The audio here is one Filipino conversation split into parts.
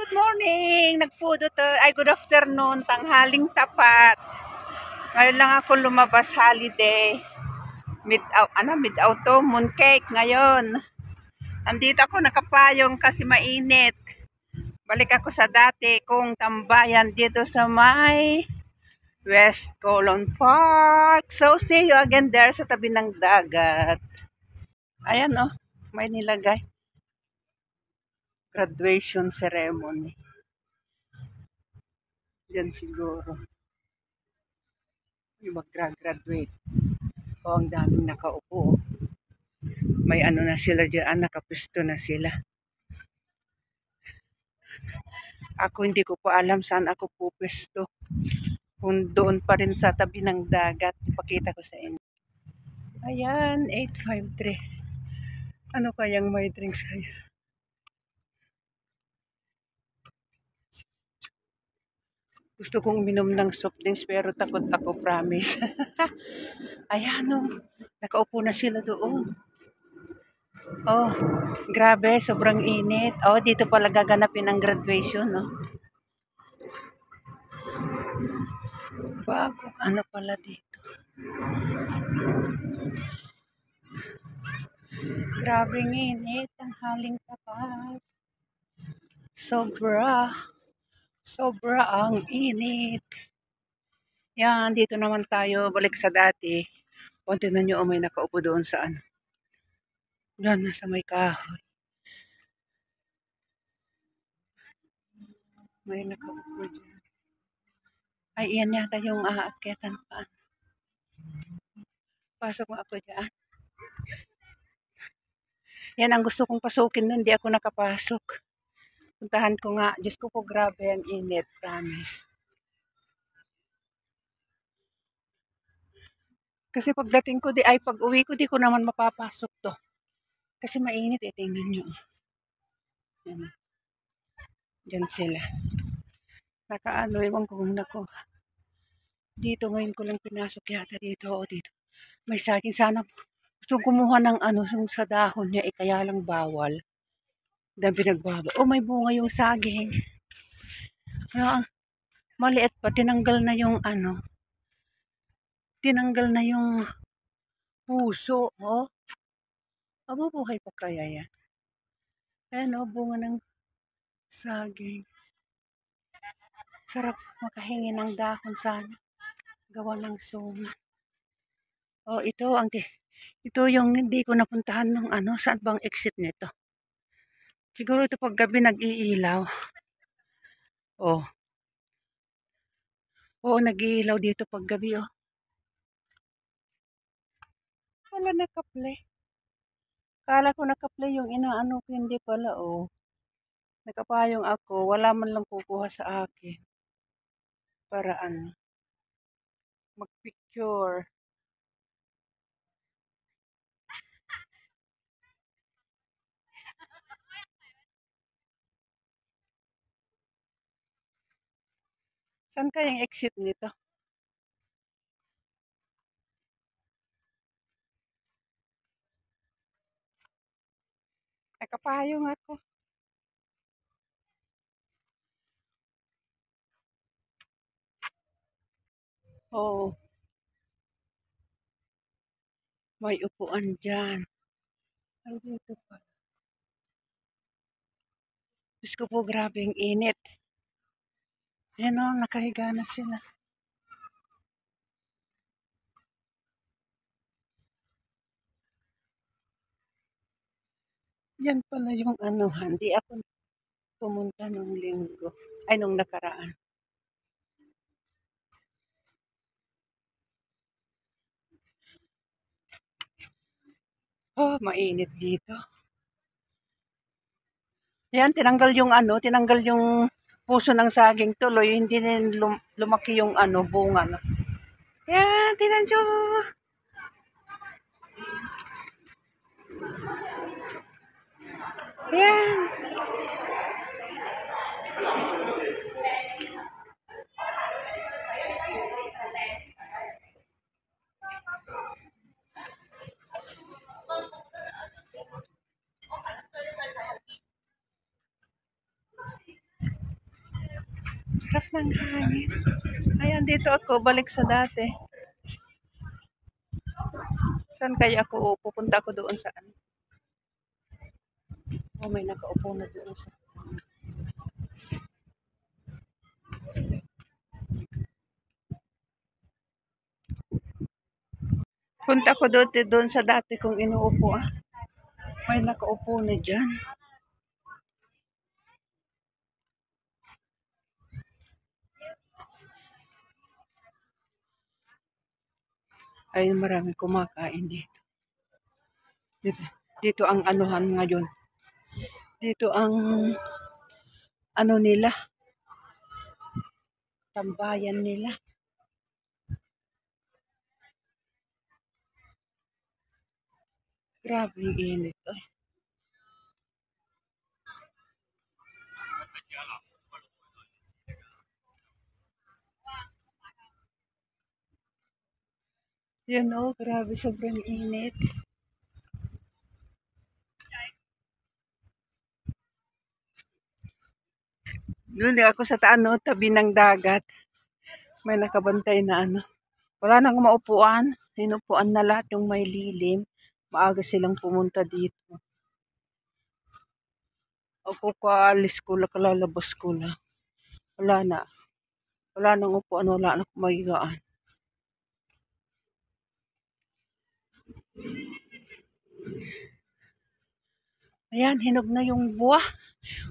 Good morning! Good afternoon, tanghaling tapat. Ngayon lang ako lumabas holiday. Mid-autumn, mooncake ngayon. Andito ako nakapayong kasi mainit. Balik ako sa dati kong tambayan dito sa may West Colon Park. So, see you again there sa tabi ng dagat. Ayan oh, may nilagay. Graduation ceremony. Yan siguro. Yung mag-graduate. O, ang daming nakaupo. May ano na sila dyan, nakapisto na sila. Ako hindi ko pa alam saan ako pupesto. Kung doon pa rin sa tabi ng dagat, ipakita ko sa inyo. Ayan, 853. Ano kayang may drinks kaya? Gusto kong uminom ng soft drinks pero takot ako, promise. Ayan o, nakaupo na sila doon. Oh, grabe, sobrang init. Oh, dito pala gaganapin ang graduation, no? Bago, ano pala dito? Grabing init, ang haling tapat. Sobra ang init. Yan, dito naman tayo, balik sa dati. O, tignan nyo, may nakaupo doon sa ano. Yan, nasa may kahoy. May nakaupo dyan. Ay, iyan yata yung aakyatan pa. Pasok mo ako dyan. Yan ang gusto kong pasukin nun, hindi ako nakapasok. Puntahan ko nga. Diyos ko po, grabe ang init, promise. Kasi pagdating ko, pag uwi ko, di ko naman mapapasok to. Kasi mainit, tingnan nyo. Yan. Diyan sila. Nakaano, ewan ko kung nako. Dito ngayon ko lang pinasok yata dito o dito. May saging sana. Gusto kumuha ng ano sa dahon niya, kaya lang bawal. Dahil pinagbaba. Oh, may bunga yung saging. Kaya, maliit pa, tinanggal na yung ano. Tinanggal na yung puso, oh. Mabubuhay pa kaya yan? Ayan, oh, bunga ng saging. Sarap makahingi ng dahon sana. Gawa ng suma. Oh, ito yung hindi ko napuntahan ng ano, saan bang exit nito? Siguro ito pag gabi nag-iilaw. Oh. Oo, nag-iilaw dito pag gabi, oh. Wala nakaplay. Kala ko nakaplay yung inaano ko, hindi pala, oh. Nakapayong ako, wala man lang kukuha sa akin. Para ano, mag-picture. Saan kayang exit nito? Nakapayong ako. Oo. May upuan dyan. Ay, dito pa. Diyos ko po, grabe ang init. Yan o, nakahiga na sila. Yan pala yung ano, hindi ako pumunta nung linggo. Ay, nung nakaraan. Oh, mainit dito. Yan, tinanggal yung puso ng saging tuloy. Hindi din lumaki yung ano, bunga. No? Yan, tinan nyo. Yan. Sarap ng hangin. Ayan, dito ako, balik sa dati. Saan kaya ako pupunta ako doon sa ano? Oh, may nakaupo na doon sa... Punta ko doon sa dati kong inuupo ah. May nakaupo na dyan. Ay, marami kumakain dito. Dito ang anuhan ngayon. Dito ang ano nila. Tambayan nila. Grabe yung init. Ay. Yan o, grabe sobrang init. Doon ako sa tabi ng dagat. May nakabantay na ano. Wala nang maupuan. Inupuan na lahat yung may lilim. Maaga silang pumunta dito. Ako kaalis ko lang, kalalabas ko lang. Wala na. Wala nang upuan, wala nang kumahigaan. Ayan, hinog na yung buwa.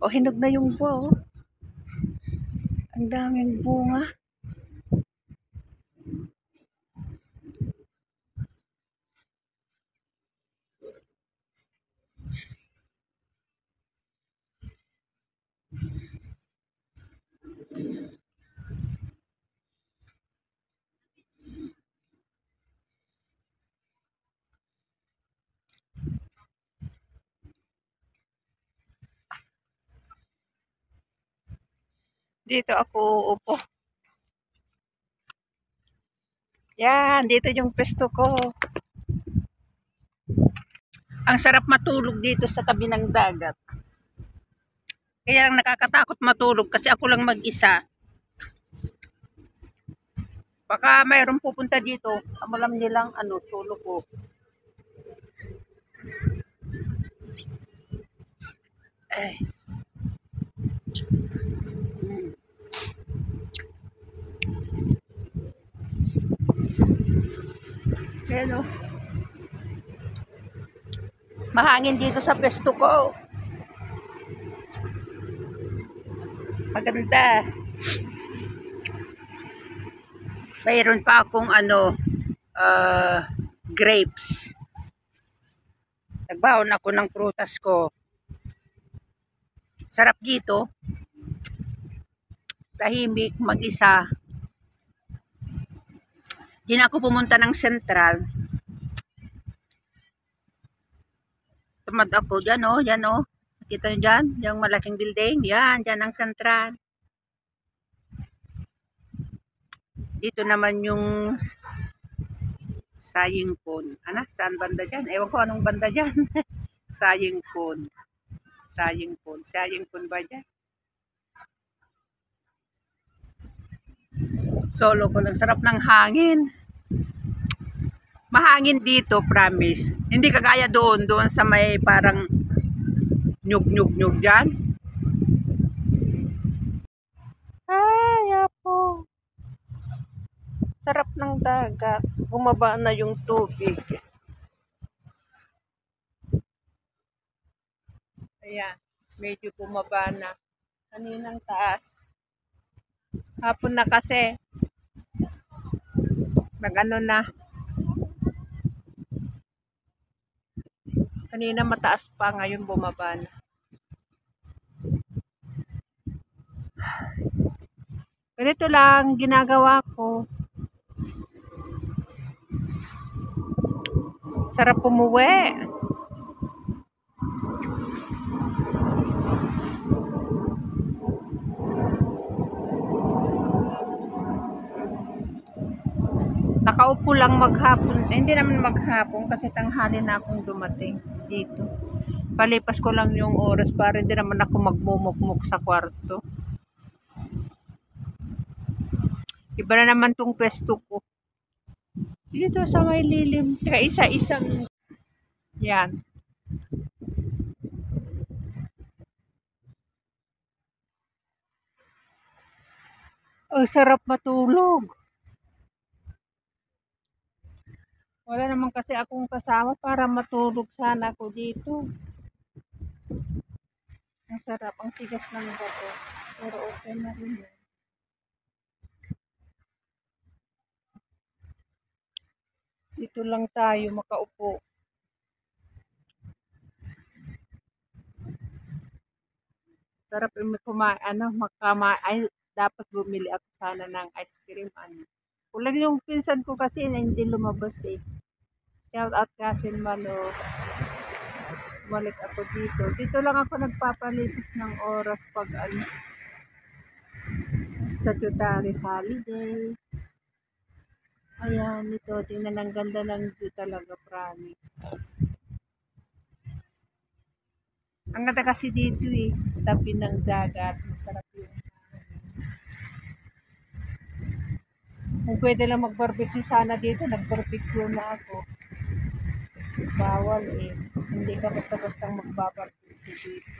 O, hinog na yung buwa, oh. Ang daming bunga. Dito ako upo. Yan, dito yung pesto ko. Ang sarap matulog dito sa tabi ng dagat. Kaya lang nakakatakot matulog kasi ako lang mag-isa. Baka mayroong pupunta dito. Alam nilang ano, tulog ko. Ay. Ayan o. Mahangin dito sa pesto ko. Maganda. Mayroon pa akong ano, grapes. Nagbaon ako ng prutas ko. Sarap dito. Tahimik, mag-isa. Di na ako pumunta ng Central. Tumad ako dyan o, dyan o. Kita nyo dyan, yung malaking building. Yan, dyan ang Central. Dito naman yung Saying Pond. Ano? Saan banda dyan? Ewan ko anong banda dyan. Saying Pond. Saying Pond. Saying Pond ba dyan? Solo ko lang. Sarap ng hangin. Mahangin dito, promise. Hindi kagaya doon sa may parang nyug dyan. Ay, apo. Sarap ng dagat. Bumaba na yung tubig. Ayan, medyo bumaba na. Kaninang taas. Hapon na kasi. Mag-ano na. Kanina mataas pa, ngayon bumaba na. Ganito lang ginagawa ko. Sarap umuwi. Nakaupo lang maghapon. Hindi naman maghapon kasi tanghali na akong dumating dito. Palipas ko lang yung oras para hindi naman ako magmumukmuk sa kwarto. Iba na naman tong pwesto ko. Dito sa may lilim. Kaya isa-isang yan. Ang sarap matulog. Wala naman kasi akong kasama para matulog sana ako dito. Ang sarap. Ang tigas ng bato. Pero okay na rin yun. Dito lang tayo makaupo. Sarap yung ay, dapat bumili ako sana ng ice cream. Kulang yung pinsan ko kasi na hindi lumabas eh. Shout out kasi Malo. Bumalik ako dito. Dito lang ako nagpapalitis ng oras pag statutory holiday. Ayan, ito. Tingnan ang ganda ng view talaga, promise. Ang ganda kasi dito eh. Tabi ng dagat. Masarap yung kung pwede lang mag-barbecue sana dito, nag-barbecue na ako. Bawal eh. Hindi ka basta-bastang magbabarbecue dito.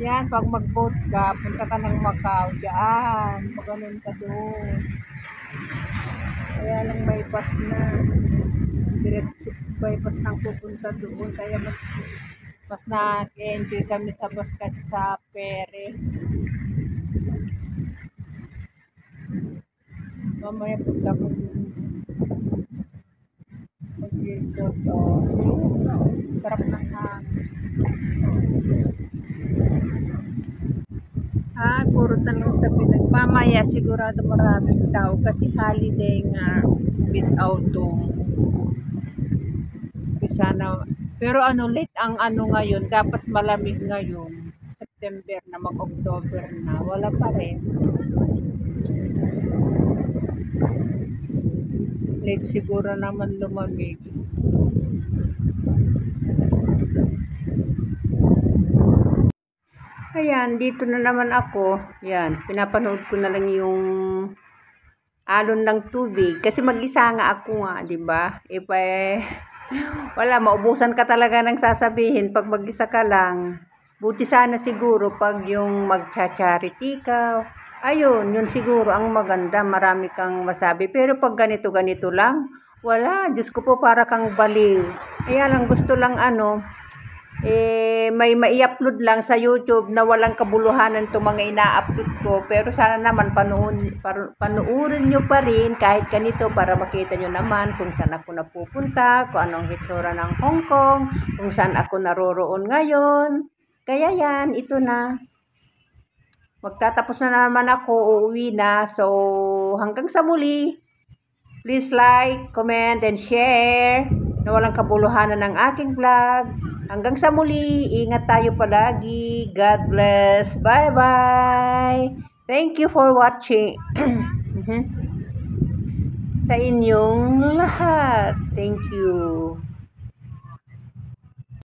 Yan, pag mag-boat ka, punta ka ng Macau, dyan, maganon ka doon. Kaya lang may bus na. Diretso may bus nang pupunta doon. Kaya mas na-enjoy kami sa bus kasi sa pere. Mamaya punta ko doon. Mag-resort o. Sarap ng hangin. Puro tanong sa Pinas. Mamaya sigurado maraming tao kasi holiday nga without sana. Pero late ang ngayon, dapat malamig ngayon. September na, mag-October na. Wala pa rin. Late siguro naman lumamig. Ayan, dito na naman ako. Yan, pinapanood ko na lang yung alon ng tubig. Kasi mag-isa nga ako nga, di ba? Wala, maubusan ka talaga ng sasabihin pag mag-isa ka lang. Buti sana siguro pag yung mag-charity ka. Ayun, yun siguro ang maganda. Marami kang masabi. Pero pag ganito-ganito lang, wala. Diyos ko po, para kang baliw. Ayan lang, gusto lang may mai-upload lang sa YouTube na walang kabuluhanan itong mga ina-upload ko. Pero sana naman panuurin nyo pa rin kahit ganito para makita nyo naman kung saan ako napupunta, kung anong hitsura ng Hong Kong, kung saan ako naroroon ngayon. Kaya yan, ito na. Magtatapos na naman ako, uuwi na. So, hanggang sa muli. Please like, comment, and share na walang kabuluhanan ng aking vlog. Hanggang sa muli, ingat tayo palagi. God bless. Bye-bye. Thank you for watching. Sa inyong lahat. Thank you.